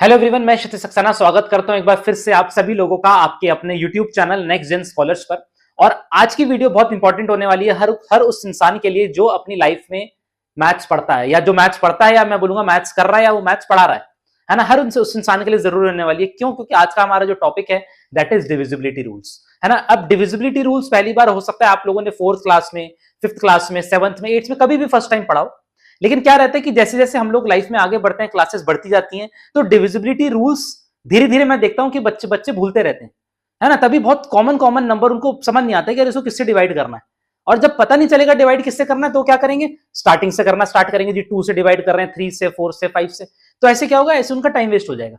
Hello everyone, मैं क्षितिज सक्सेना स्वागत करता हूं एक बार फिर से आप सभी लोगों का आपके अपने YouTube channel next gen scholars पर। और आज की वीडियो बहुत इंपॉर्टेंट होने वाली है हर उस इंसान के लिए जो अपनी लाइफ में मैथ्स पढ़ता है, या जो मैथ्स पढ़ता है, या मैं बोलूंगा मैथ्स कर रहा है, या वो मैथ्स पढ़ा रहा है ना। हर उस इंसान के लिए जरूरी होने वाली है। क्यों? क्योंकि आज का हमारा जो टॉपिक है दैट इज डिविजिबिलिटी रूल्स, है ना। अब डिविजिबिलिटी रूल्स पहली बार हो सकता है आप लोगों ने 4th क्लास में, 5th क्लास में, 7th में, 8th में कभी भी फर्स्ट टाइम पढ़ाओ। लेकिन क्या रहता है कि जैसे जैसे हम लोग लाइफ में आगे बढ़ते हैं, क्लासेस बढ़ती जाती हैं, तो डिविजिबिलिटी रूल्स धीरे धीरे मैं देखता हूं कि बच्चे बच्चे भूलते रहते हैं, है ना। तभी बहुत कॉमन नंबर उनको समझ नहीं आता है कि इसको किससे डिवाइड करना है। और जब पता नहीं चलेगा डिवाइड किससे करना है तो क्या करेंगे, स्टार्टिंग से करना स्टार्ट करेंगे जी। 2 से डिवाइड कर रहे हैं, 3 से, 4 से, 5 से। तो ऐसे क्या होगा, ऐसे उनका टाइम वेस्ट हो जाएगा।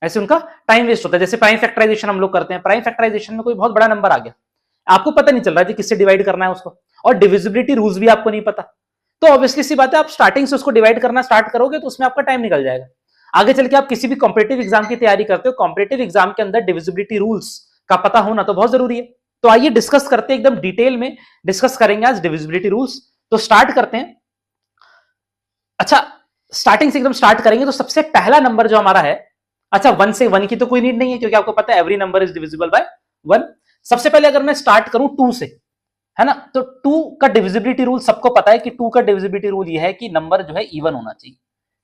ऐसे उनका टाइम वेस्ट होता है। जैसे प्राइम फैक्टराइजेशन हम लोग करते हैं, प्राइम फैक्टराइजेशन में कोई बहुत बड़ा नंबर आ गया, आपको पता नहीं चल रहा है किससे डिवाइड करना है उसको, और डिविजिबिलिटी रूल्स भी आपको नहीं पता। तो ऑब्वियसली सी बात है, आप स्टार्टिंग से उसको डिवाइड करना स्टार्ट करोगे तो उसमें आपका टाइम निकल जाएगा। आगे चल के आप किसी भी कॉम्पिटिटिव एग्जाम की तैयारी करते हो, कॉम्पिटिटिव एग्जाम के अंदर डिविजिबिलिटी रूल्स का पता होना तो बहुत जरूरी है। तो आइए डिस्कस करते हैं, एकदम डिटेल में डिस्कस करेंगे आज डिविजिबिलिटी रूल्स। तो स्टार्ट करते हैं। अच्छा, स्टार्टिंग से एकदम स्टार्ट करेंगे तो सबसे पहला नंबर जो हमारा है, अच्छा 1 से 1 की तो कोई नीड नहीं है क्योंकि आपको पता है every number is divisible bye 1। सबसे पहले अगर मैं स्टार्ट करूं 2 से, है ना, तो 2 का डिविजिबिलिटी रूल सबको पता है कि 2 का डिविजिबिलिटी रूल यह है कि नंबर जो है इवन होना चाहिए।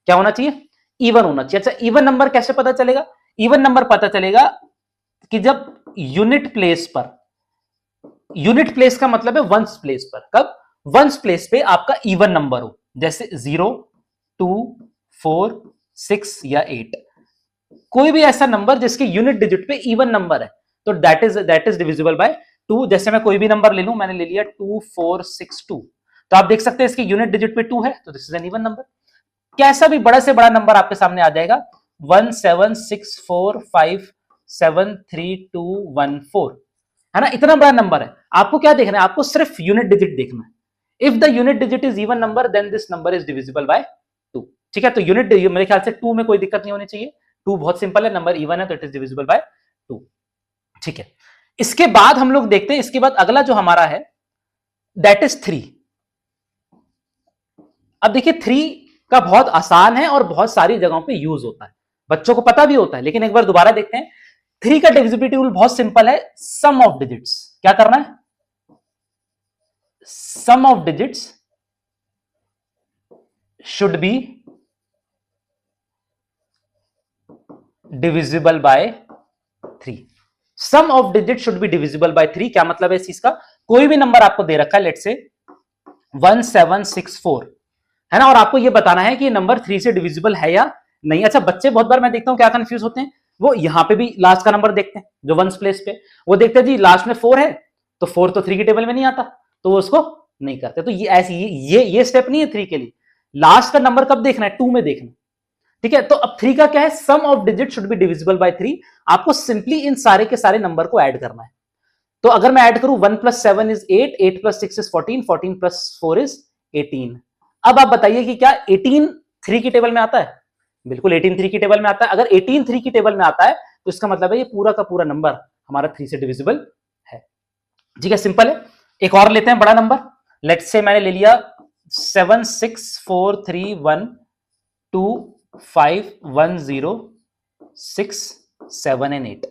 क्या होना चाहिए? इवन होना चाहिए। अच्छा, इवन नंबर कैसे पता चलेगा? इवन नंबर पता चलेगा कि जब यूनिट प्लेस पर, यूनिट प्लेस का मतलब है वंस प्लेस पर, कब? वंस प्लेस पे आपका इवन नंबर हो, जैसे 0, 2, 4, 6 या 8। कोई भी ऐसा नंबर जिसके यूनिट डिजिट पे इवन नंबर है तो दैट इज डिविजिबल बाय 2। जैसे मैं कोई भी नंबर ले लूं, मैंने ले लिया 2462, तो आप देख सकते हैं इसके यूनिट डिजिट पे 2 है तो this is an even number. कैसा भी बड़ा से बड़ा नंबर आपके सामने आ जाएगा, 17645732114, है ना। इतना बड़ा नंबर है, आपको क्या देखना है? आपको सिर्फ यूनिट डिजिट देखना है। If the unit digit is even number then this number is divisible by 2। ठीक है, तो यूनिट मेरे ख्याल से 2 में कोई दिक्कत नहीं होनी चाहिए। 2 बहुत सिंपल है, नंबर इवन है तो इट इज डिविजिबल बाय 2। ठीक है, इसके बाद हम लोग देखते हैं, इसके बाद अगला जो हमारा है दैट इज 3। अब देखिए 3 का बहुत आसान है और बहुत सारी जगहों पे यूज होता है, बच्चों को पता भी होता है। लेकिन एक बार दोबारा देखते हैं, 3 का डिविजिबिलिटी रूल बहुत सिंपल है, सम ऑफ डिजिट्स। क्या करना है? Sum of digits should be divisible by 3। Sum of digit should be divisible by 3। क्या मतलब है इस चीज का? कोई भी नंबर आपको दे रखा है, लेट्स से 1764, है ना, और आपको यह बताना है कि ये नंबर 3 से डिविजिबल है या नहीं। अच्छा, बच्चे बहुत बार मैं देखता हूं क्या कंफ्यूज होते हैं, वो यहां पे भी लास्ट का नंबर देखते हैं जो वंस प्लेस पे, वो देखते हैं जी लास्ट में 4 है तो 4 तो 3 की टेबल में नहीं आता, तो वो उसको नहीं करते। तो ये ऐसी ये स्टेप नहीं है 3 के लिए। लास्ट का नंबर कब देखना है? 2 में देखना। ठीक है, तो अब 3 का क्या है? Sum of digit should be divisible by 3। आपको सिंपली इन सारे के सारे नंबर को ऐड करना है। तो अगर मैं ऐड करूं 1 + 7 इज 8, 8 + 6 इज 14, 14 + 4 इज 18। अब आप बताइए कि क्या 18 3 की टेबल में आता है? बिल्कुल 18 3 की टेबल में आता है। अगर 18 3 की टेबल में आता है तो इसका मतलब है ये पूरा का पूरा नंबर हमारा 3 से डिविजिबल है। ठीक है, सिंपल है। एक और लेते हैं बड़ा नंबर, लेट्स से मैंने ले लिया 7 6 4 3 1 2 5 1 0 6 7 एंड 8।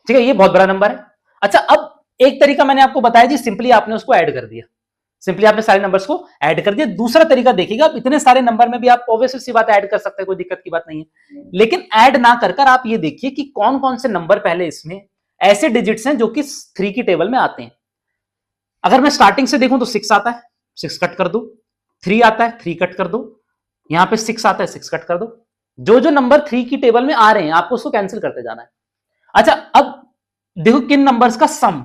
ठीक है, ये बहुत बड़ा नंबर है। अच्छा, अब एक तरीका मैंने आपको बताया जी, सिंपली आपने उसको ऐड कर दिया, सिंपली आपने सारे नंबर्स को ऐड कर दिया। दूसरा तरीका देखिएगा, आप इतने सारे नंबर में भी आप ऑब्वियसली सी बात ऐड कर सकते हैं, कोई दिक्कत की बात नहीं है। लेकिन ऐड ना कर कर आप ये देखिए कि कौन कौन से नंबर पहले इसमें ऐसे डिजिट्स हैं जो कि 3 की टेबल में आते हैं। अगर मैं स्टार्टिंग से देखूं तो 6 आता है, 6 कट कर दो। 3 आता है, 3 कट कर दो। यहां पे 6 आता है, 6 कट कर दो। जो जो नंबर 3 की टेबल में आ रहे हैं आपको उसको कैंसिल करते जाना है। अच्छा, अब देखो किन नंबर्स का सम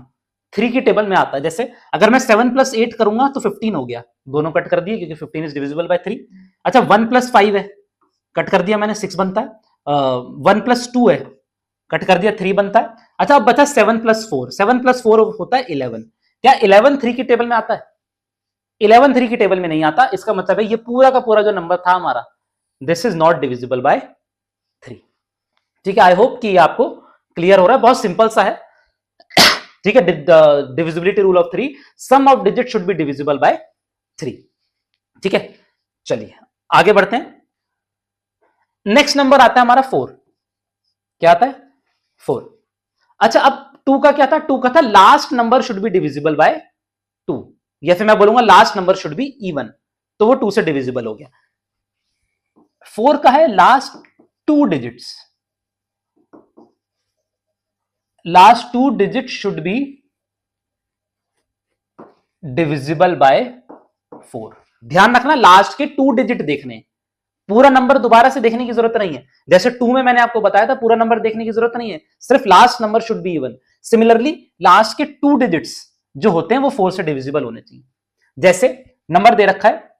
3 की टेबल में आता है। जैसे अगर मैं 7 + 8 करूंगा तो 15 हो गया, दोनों कट कर दिए क्योंकि 15 इज डिविजिबल बाय 3। अच्छा, 1 + 5 है, कट कर दिया मैंने, 6 बनता है। 1 + 2 है, कट कर दिया, 3 बनता है। अच्छा, अब बचा 7 + 4। 7 + 4 होता है 11। क्या 11 3 की टेबल में आता है? 11 3 की टेबल में नहीं आता। इसका मतलब है ये पूरा का पूरा जो नंबर था हमारा, this is not divisible by 3। ठीक है, आई होप कि आपको क्लियर हो रहा है, बहुत सिंपल सा है। ठीक है, divisibility rule of 3, sum of digit should be divisible by 3। ठीक है, चलिए आगे बढ़ते हैं। नेक्स्ट नंबर आता है हमारा 4। क्या आता है 4। अच्छा अब 2 का क्या था, 2 का था last number should be divisible by 2, या फिर मैं बोलूंगा last number should be even, तो वो 2 से डिविजिबल हो गया। 4 का है last 2 digits, last 2 digit should be divisible by 4। ध्यान रखना लास्ट के 2 डिजिट देखने, पूरा नंबर दोबारा से देखने की जरूरत नहीं है। जैसे 2 में मैंने आपको बताया था पूरा नंबर देखने की जरूरत नहीं है, सिर्फ last number should be even. Similarly last के 2 डिजिट्स जो होते हैं वो 4 से डिविजिबल होने चाहिए। जैसे नंबर दे रखा है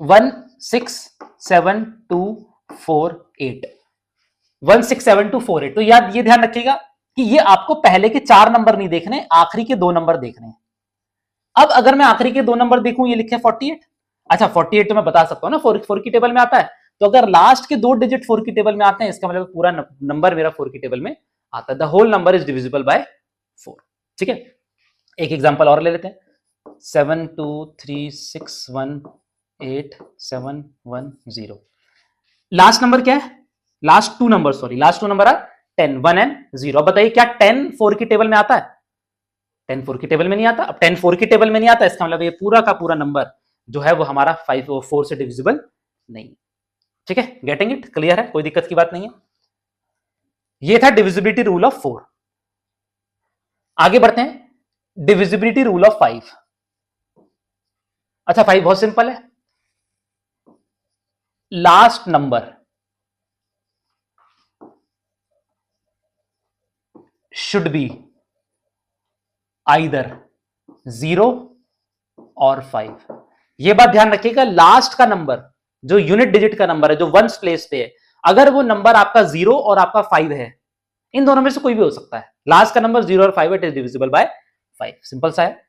167248, 167248, तो याद ये ध्यान रखिएगा कि ये आपको पहले के 4 नंबर नहीं देखने, आखिरी के 2 नंबर देखने हैं। अब अगर मैं आखिरी के 2 नंबर देखूं, ये लिखे 48, अच्छा 48 तो मैं बता सकता हूं ना, 4 की टेबल में आता है, तो अगर लास्ट के 2 डिजिट 4 की टेबल में आते हैं, इसका मतलब पूरा नंबर मेरा 4 की टेबल में आता है। The whole number is divisible by 4। ठीक है, एक एग्जांपल और ले लेते हैं, 7236187110। लास्ट नंबर क्या है, last 2 number, sorry last 2 number है 10, 1 एंड 0। अब बताइए क्या 10 4 की टेबल में आता है? 10 4 की टेबल में नहीं आता। अब 10 4 की टेबल में नहीं आता, इसका मतलब ये पूरा का पूरा नंबर जो है वो हमारा 4 से डिविजिबल नहीं। ठीक है, गेटिंग इट, क्लियर है, कोई दिक्कत की बात नहीं है। ये था डिविजिबिलिटी रूल ऑफ 4। आगे बढ़ते हैं, डिविजिबिलिटी रूल ऑफ 5। अच्छा 5 बहुत सिंपल है, last number should be either 0 और 5। यह बात ध्यान रखिएगा, लास्ट का नंबर जो यूनिट डिजिट का नंबर है, जो वंस प्लेस पे है, अगर वो नंबर आपका 0 और आपका 5 है, इन दोनों में से कोई भी हो सकता है, लास्ट का नंबर 0 और 5 it is divisible bye 5। Simple सा है,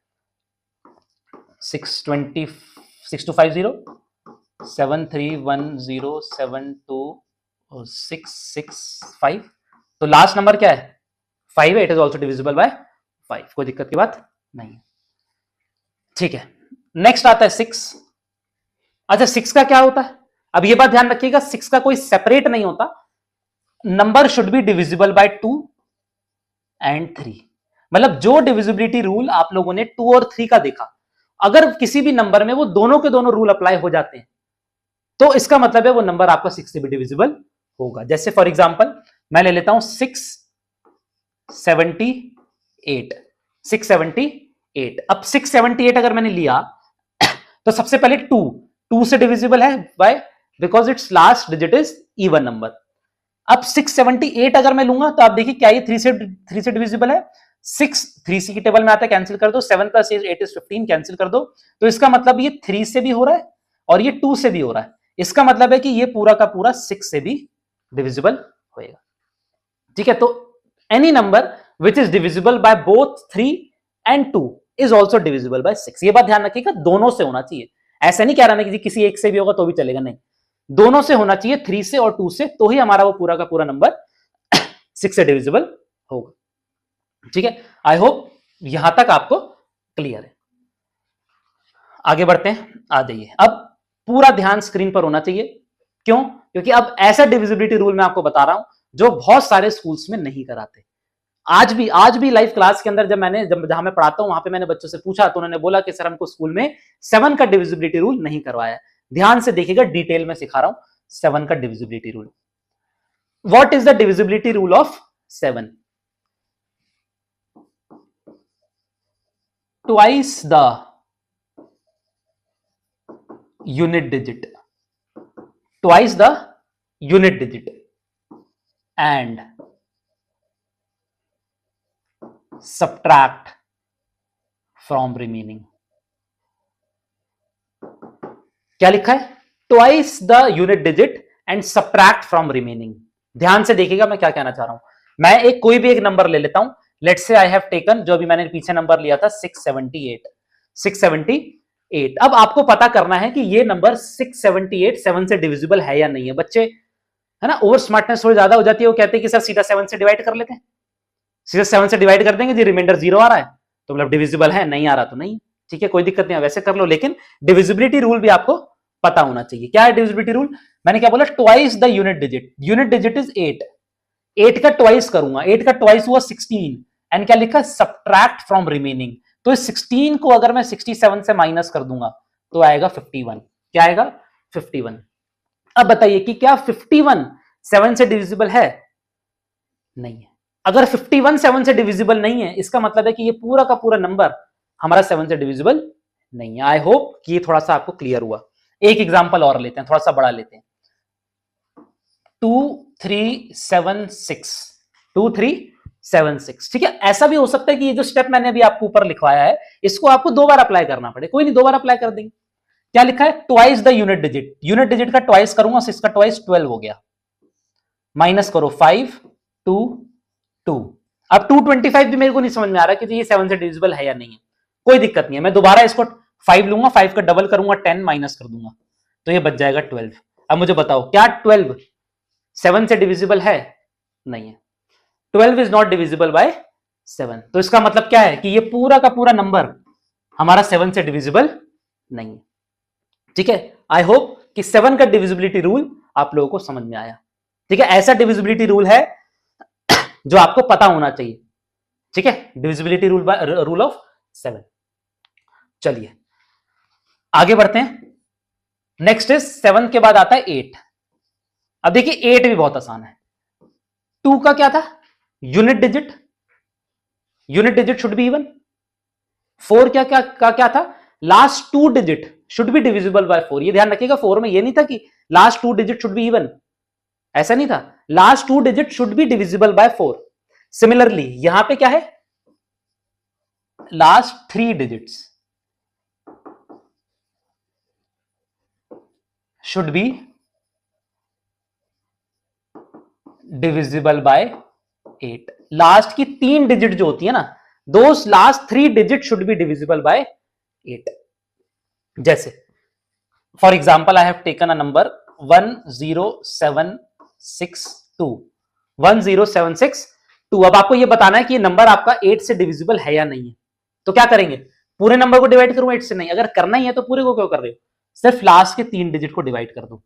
620 6250 7310726665, तो लास्ट नंबर क्या है 5 है, it is also divisible by 5, कोई दिक्कत की बात नहीं। ठीक है, नेक्स्ट आता है 6। अच्छा 6 का क्या होता है, अब ये बात ध्यान रखिएगा, 6 का कोई सेपरेट नहीं होता, number should be divisible by 2 and 3। मतलब जो डिविजिबिलिटी रूल आप लोगों ने 2 और 3 का देखा, अगर किसी भी नंबर में वो दोनों के दोनों रूल अप्लाई हो जाते हैं, तो इसका मतलब है वो नंबर आपका 6 से भी डिविजिबल होगा। जैसे फॉर एग्जांपल मैं ले लेता हूं 678, 678। अब 678 अगर मैंने लिया तो सबसे पहले 2 से डिविजिबल है, by because it's last digit is even number. अब 678 अगर मैं लूंगा तो आप देखिए क्या ये 3 से डिविजिबल है, 6 3 की टेबल में आता है, कैंसिल कर दो, 7 + 8 = 15, कैंसिल कर दो, तो इसका मतलब ये 3 से भी हो रहा है और ये 2 से भी हो रहा है, इसका मतलब है कि ये पूरा का पूरा 6 से भी डिविजिबल होएगा। ठीक है, तो any number which is divisible by both 3 and 2 is also divisible by 6। ये बात ध्यान रखिएगा, दोनों से होना चाहिए, ऐसा नहीं कह रहा मैं कि किसी एक से भी होगा तो भी चलेगा, नहीं, दोनों से होना चाहिए, 3 से और 2 से, तो ही हमारा वो पूरा का पूरा नंबर 6 से डिविजिबल होगा। ठीक है, आई होप यहां तक आपको क्लियर है। आगे बढ़ते हैं, आ जाइए, अब पूरा ध्यान स्क्रीन पर होना चाहिए, क्यों? क्योंकि अब ऐसा डिविजिबिलिटी रूल मैं आपको बता रहा हूं जो बहुत सारे स्कूल्स में नहीं कराते। आज भी लाइव क्लास के अंदर जहां मैं पढ़ाता हूं वहां पे मैंने बच्चों से पूछा तो उन्होंने बोला कि सर हमको स्कूल में 7 का डिविजिबिलिटी रूल नहीं करवाया। ध्यान से देखिएगा, डिटेल में सिखा रहा हूं 7 का divisibility rule. What is the divisibility rule of 7? Twice the unit digit, twice the unit digit and subtract from remaining। क्या लिखा है? Twice the unit digit and subtract from remaining. ध्यान से देखिएगा मैं क्या कहना चाह रहा हूं। मैं कोई भी एक नंबर ले लेता हूं, let's say I have taken, जो भी मैंने पीछे नंबर लिया था 678। अब आपको पता करना है कि ये नंबर 678 7 से डिविजिबल है या नहीं है। बच्चे है ना, ओवर स्मार्टनेस थोड़ी ज्यादा हो जाती है, वो कहते हैं कि सर सीधा 7 से डिवाइड कर लेते हैं, सीधे 7 से डिवाइड कर देंगे जी, रिमाइंडर 0 आ रहा है तो मतलब डिविजिबल है, नहीं आ रहा तो नहीं। ठीक है, कोई दिक्कत नहीं है, वैसे कर लो, लेकिन डिविजिबिलिटी रूल भी आपको पता होना चाहिए। क्या है डिविजिबिलिटी रूल? मैंने क्या बोला, twice the unit digit, unit digit is 8, 8 का ट्वाइस करूंगा, 8 का ट्वाइस हुआ 16, एंड क्या लिखा, सब्ट्रैक्ट फ्रॉम रिमेनिंग। तो इस 16 को अगर मैं 67 से माइनस कर दूंगा तो आएगा 51। क्या आएगा, 51। अब बताइए कि क्या 51 7 से डिविजिबल है? नहीं है। अगर 51 7 से डिविजिबल नहीं है, इसका मतलब है कि ये पूरा का पूरा नंबर हमारा 7 से डिविजिबल नहीं है। आई होप कि ये थोड़ा सा आपको क्लियर हुआ। एक एग्जांपल और लेते हैं, थोड़ा सा बड़ा लेते हैं। 2376, 2376, ठीक है। ऐसा भी हो सकता है कि ये जो स्टेप मैंने अभी आपको ऊपर लिखवाया है, इसको आपको 2 बार अप्लाई करना पड़े। कोई नहीं, 2 बार अप्लाई कर देंगे। क्या लिखा है, twice the unit digit. Unit digit का ट्वाइस करूंगा, 6 का ट्वाइस 12 हो गया। माइनस करो 5 2 2। अब 225 भी मेरे को नहीं समझ में आ रहा कि ये 7 से डिविजिबल है या नहीं है। कोई दिक्कत नहीं है, मैं दोबारा इसको 5 लूंगा, 5 का डबल करूंगा 10, माइनस कर दूंगा तो ये बच जाएगा 12। अब मुझे बताओ, क्या 12 7 से डिविजिबल है? नहीं है। 12 इज नॉट डिविजिबल बाय 7। तो इसका मतलब क्या है कि ये पूरा का पूरा नंबर हमारा 7 से डिविजिबल नहीं है। ठीक है, आई होप कि 7 का डिविजिबिलिटी रूल आप लोगों को समझ में आया। ठीक है, ऐसा डिविजिबिलिटी रूल है जो आपको पता होना चाहिए। ठीक है, डिविजिबिलिटी रूल ऑफ 7। चलिए आगे बढ़ते हैं। नेक्स्ट इज 7 के बाद आता है 8। अब देखिए 8 भी बहुत आसान है। 2 का क्या था, unit digit, unit digit should be even. 4 क्या था, last 2 digit should be divisible by 4। ये ध्यान रखिएगा, 4 में ये नहीं था कि last 2 digit should be even, ऐसा नहीं था। Last 2 digit should be divisible by 4। Similarly यहां पे क्या है, last 3 digits should be divisible bye 8। Last की 3 डिजिट जो होती है ना, दो last 3 digit should be divisible bye 8। जैसे for example I have taken a number 10762, 10762। अब आपको यह बताना है कि ये नंबर आपका 8 से डिविजिबल है या नहीं है। तो क्या करेंगे, पूरे नंबर को डिवाइड करूं 8 से? नहीं। अगर करना ही है तो पूरे को क्यों कर रहे हो, सिर्फ लास्ट के 3 डिजिट को डिवाइड कर दो।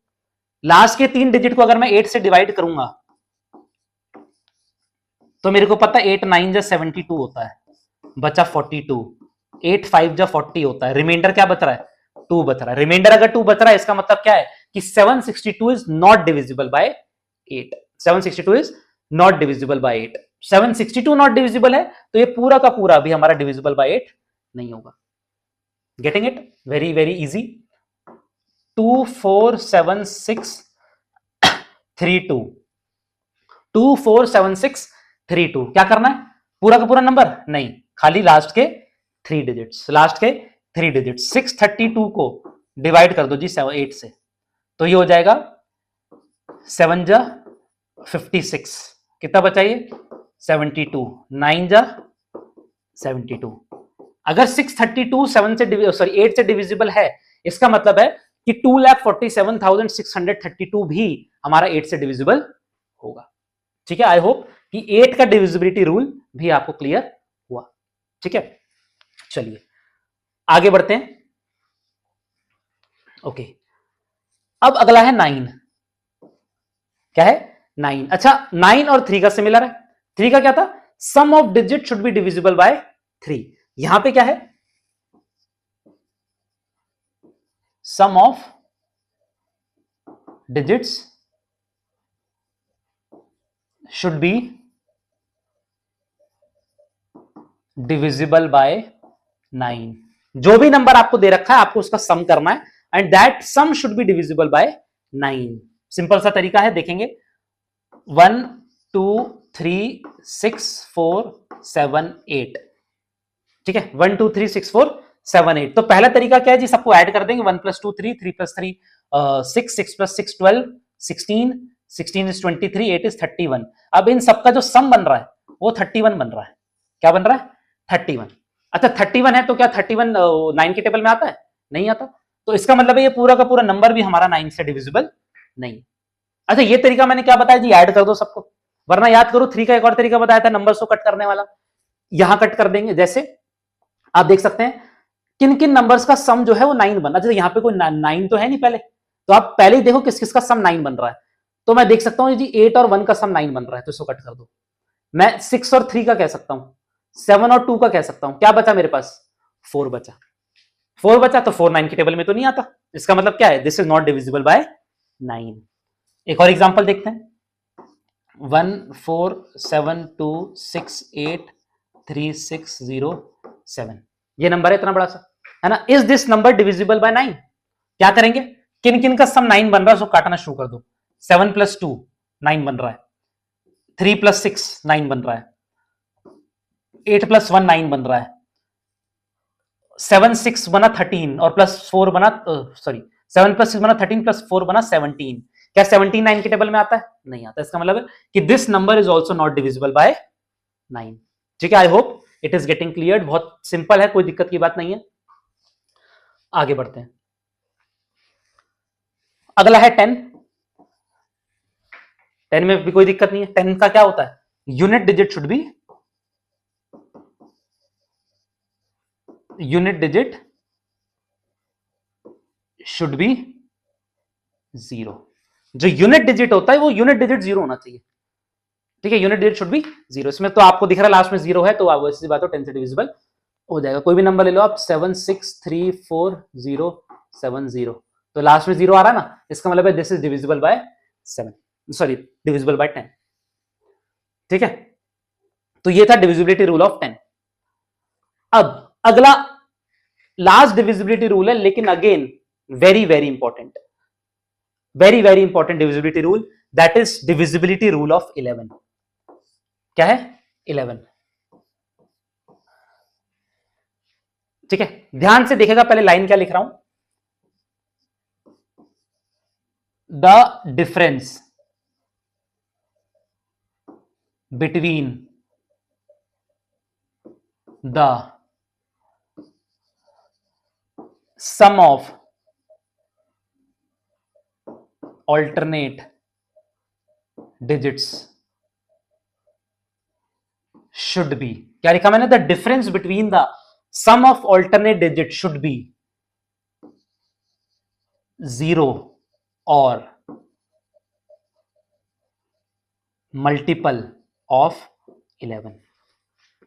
लास्ट के 3 डिजिट को अगर मैं 8 से डिवाइड करूंगा तो मेरे को पता है 8 9 जा 72 होता है, बचा 42। 8 5 जा 40 होता है, रिमाइंडर क्या बच रहा है, 2 बच रहा है। रिमाइंडर अगर 2 बच रहा है, इसका मतलब क्या है कि 762 is not divisible by 8। 762 is not divisible by 8। 762 not divisible है तो ये पूरा का पूरा भी हमारा डिविजिबल बाय 8 नहीं होगा। Getting it, very very easy. 247632, 247632। क्या करना है, पूरा का पूरा नंबर नहीं, खाली लास्ट के 3 डिजिट्स। लास्ट के 3 डिजिट्स 632 को डिवाइड कर दो जी 8 से, तो ये हो जाएगा 7 जा 56, कितना बचाइए 72, 9 जा 72। अगर 632 7 से 8 से डिविजिबल है, इसका मतलब है कि 2,47,632 भी हमारा 8 से डिविजिबल होगा। ठीक है, आई होप कि 8 का डिविजिबिलिटी रूल भी आपको क्लियर हुआ। ठीक है, चलिए आगे बढ़ते हैं। ओके, अब अगला है 9। क्या है, 9। अच्छा, 9 और 3 का सिमिलर है। 3 का क्या था, sum of digit should be divisible by 3। यहां पे क्या है, sum of digits should be divisible by 9। जो भी नंबर आपको दे रखा है आपको उसका सम करना है, and that sum should be divisible by 9। Simple सा तरीका है, देखेंगे 1 2 3 6 4 7 8। ठीक है, 1 2 3 6 4 7 8। तो पहला तरीका क्या है जी, सबको ऐड कर देंगे। 1 + 2 3, 3 + 3 6, 6 + 6 12, 16, 16 is 23, 8 is 31। अब इन सबका जो सम बन रहा है वो 31 बन रहा है। क्या बन रहा है, 31। अच्छा 31 है तो क्या 31 9 के टेबल में आता है, नहीं आता। तो इसका मतलब है ये पूरा का पूरा नंबर भी हमारा 9 से डिविजिबल नहीं। अच्छा ये तरीका मैंने क्या बताया जी, ऐड कर दो सबको, वरना याद करो 3 का एक और तरीका बताया था नंबर्स को कट करने वाला, यहां कट कर देंगे। जैसे आप देख सकते हैं किन किन नंबर्स का सम जो है वो 9 बन रहा है। यहाँ पे कोई 9 तो है नहीं पहले, तो आप पहले ही देखो किस किस का सम 9 बन रहा है। तो मैं देख सकता हूं जी 8 और 1 का सम 9 बन रहा है, तो इसको कट कर दो। मैं 6 और 3 का कह सकता हूं, 7 और 2 का कह सकता हूं। क्या बचा मेरे पास? 4 बचा। 4 बचा तो 4 9 की टेबल में तो नहीं आता। इसका मतलब क्या है? This is not divisible by 9। एक और एग्जांपल देखते हैं। 1 4 7 2 6 8 3 6 0 7, ये नंबर है इतना बड़ा सा, है ना। Is this number divisible by 9? क्या करेंगे? किन किन का सम 9 बन रहा है उसको काटना शुरू कर दो। 7 + 2 9 बन रहा है, 3 + 6 9 बन रहा है, 8 + 1 9 बन रहा है, 7 6 बना 13 और +4 बना सॉरी 7 + 6 बना 13 +4 बना 17। क्या 17 9 के टेबल में आता है? नहीं आता। इसका मतलब है कि this number is also not divisible by 9। ठीक है, I hope it is getting clear. बहुत सिंपल है, कोई दिक्कत की बात नहीं है। आगे बढ़ते हैं। अगला है 10। 10 में भी कोई दिक्कत नहीं है। 10 का क्या होता है? Unit digit should B zero. जो यूनिट डिजिट होता है वो यूनिट डिजिट जीरो होना चाहिए। ठीक है, unit digit should B zero. इसमें तो आपको दिख रहा है लास्ट में जीरो है, तो आप वैसी बात हो 10 से डिविजिबल हो जाएगा। कोई भी नंबर ले लो आप, 7 6 3 4 0 7 0, तो लास्ट में जीरो आ रहा है ना, इसका मतलब है this is divisible bye 7, sorry divisible by 10। ठीक है, तो ये था डिविजिबिलिटी रूल ऑफ 10। अब अगला लास्ट डिविजिबिलिटी रूल है, लेकिन again very very important, very very important divisibility rule, that is divisibility rule of 11। क्या है? 11। ठीक है, ध्यान से देखेगा, पहले लाइन क्या लिख रहा हूं, the difference between the sum of alternate digits should be, क्या लिखा मैंने? The difference between the sum of alternate digits should be 0 और मल्टीपल ऑफ 11।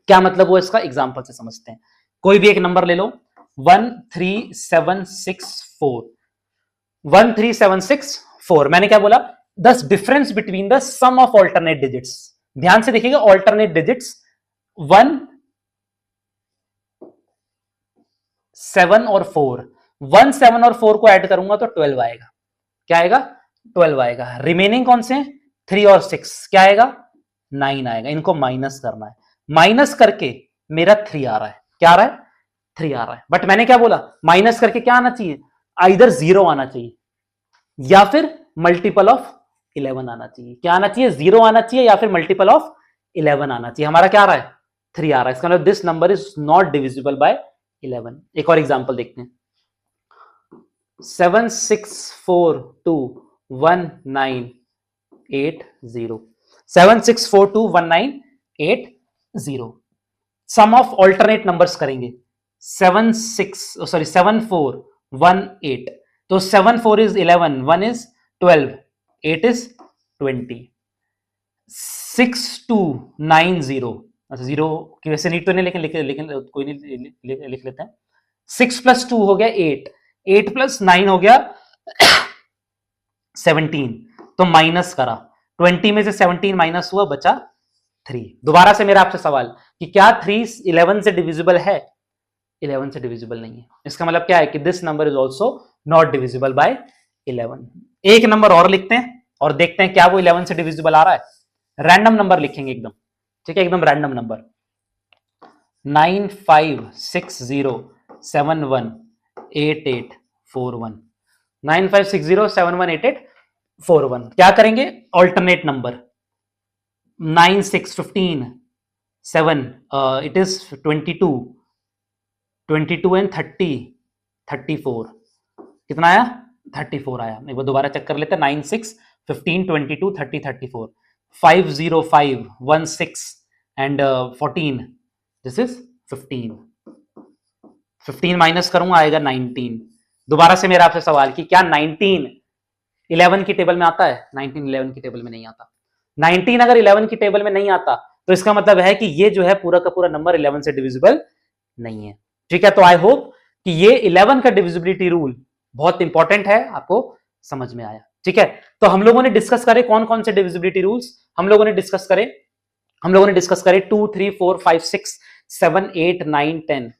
क्या मतलब वो इसका एग्जांपल से समझते हैं। कोई भी एक नंबर ले लो, 1 3 7 6 4, 1 3 7 6 4। मैंने क्या बोला? The difference between the sum of alternate digits. ध्यान से देखिएगा, ऑल्टरनेट डिजिट्स 1 7 और 4, 1 7 और 4 को ऐड करूंगा तो 12 आएगा। क्या आएगा? 12 आएगा। रिमेनिंग कौन से हैं? 3 और 6, क्या आएगा? 9 आएगा। इनको माइनस करना है, माइनस करके मेरा 3 आ रहा है। क्या आ रहा है? 3 आ रहा है। बट मैंने क्या बोला? माइनस करके क्या आना चाहिए? आइदर 0 आना चाहिए या फिर मल्टीपल ऑफ 11 आना चाहिए। क्या आना चाहिए? 0 आना चाहिए या फिर मल्टीपल ऑफ 11 आना चाहिए। हमारा क्या आ रहा है? 3 आ रहा है। इसका मतलब this number is not divisible by 11। एक और एग्जांपल देखते हैं। 7 6 4 2 1 9 8 0, 7 6 4 2 1 9 8 0। सम ऑफ ऑल्टरनेट नंबर्स करेंगे, 7 4 1 8, तो 7 4 इज 11, 1 इज 12, 8 इज 20, 6 2 9 0। अच्छा, 0 की वैसे नीड तो नहीं, लेकिन कोई नहीं, लिख लेते हैं। 6 + 2 हो गया 8, 8 + 9 हो गया 17, तो माइनस करा, 20 में से 17 माइनस हुआ, बचा 3। दोबारा से मेरा आपसे सवाल कि क्या 3 11 से डिविजिबल है? 11 से डिविजिबल नहीं है। इसका मतलब क्या है कि this number is also not divisible by 11। एक नंबर और लिखते हैं और देखते हैं क्या वो 11 से डिविजिबल आ रहा है। रैंडम नंबर लिखेंगे एकदम, ठीक है, एकदम रैंडम नंबर। 9 5 6 0 7 1 8 8 4 1, 9 5 6 0 7 1 8 8 4 1। क्या करेंगे? Alternate number 9 6 15 7, it is 22 22 and 30 34। कितना आया? 34 आया। एक बार दोबारा चेक कर लेते हैं। 9 6 15 22 30 34, 5 0 5 1 6 एंड 14, दिस इज 15। 15 माइनस करूंगा आएगा 19। दोबारा से मेरा आपसे सवाल कि क्या 19 11 की टेबल में आता है? 19 11 की टेबल में नहीं आता। 19 अगर 11 की टेबल में नहीं आता तो इसका मतलब है कि ये जो है पूरा का पूरा नंबर 11 से डिविजिबल नहीं है। ठीक है, तो आई होप कि ये 11 का डिविजिबिलिटी रूल बहुत इंपॉर्टेंट है, आपको समझ में आया। ठीक है, तो हम लोगों ने डिस्कस करे कौन कौन से डिविजिबिलिटी रूल्स हम लोगों ने डिस्कस करे 2 3 4 5 6 7 8 9 10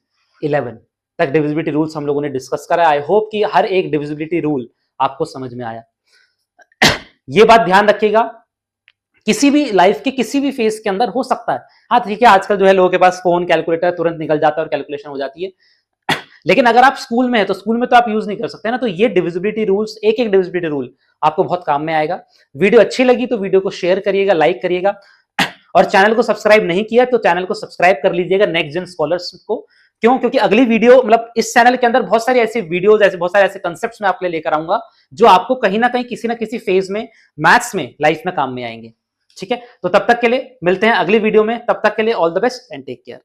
11 तक डिविजिबिलिटी रूल्स हम लोगों ने डिस्कस करा। आई होप कि हर एक डिविजिबिलिटी रूल आपको समझ में आया। ये बात ध्यान रखिएगा, किसी भी लाइफ के किसी भी फेज के अंदर हो सकता है। हाँ ठीक है, आजकल जो है लोगों के पास फोन कैलकुलेटर तुरंत निकल जाता है और कैलकुलेशन हो जाती है, लेकिन अगर आप स्कूल में है तो स्कूल में तो आप यूज नहीं कर सकते ना। तो ये डिविजिबिलिटी रूल्स, एक एक डिविजिबिलिटी रूल आपको बहुत काम में आएगा। वीडियो अच्छी लगी तो वीडियो को शेयर करिएगा, लाइक करिएगा, और चैनल को सब्सक्राइब नहीं किया तो चैनल को सब्सक्राइब कर लीजिएगा नेक्स्ट जेन स्कॉलर्स को। क्यों? क्योंकि अगली वीडियो मतलब इस चैनल के अंदर बहुत सारी ऐसी वीडियोस, ऐसे बहुत सारे ऐसे कंसेप्ट्स मैं आपके लिए लेकर आऊंगा जो आपको कहीं ना कहीं किसी ना किसी फेज में मैथ्स में लाइफ में काम में आएंगे। ठीक है, तो तब तक के लिए मिलते हैं अगली वीडियो में। तब तक के लिए all the best and take care.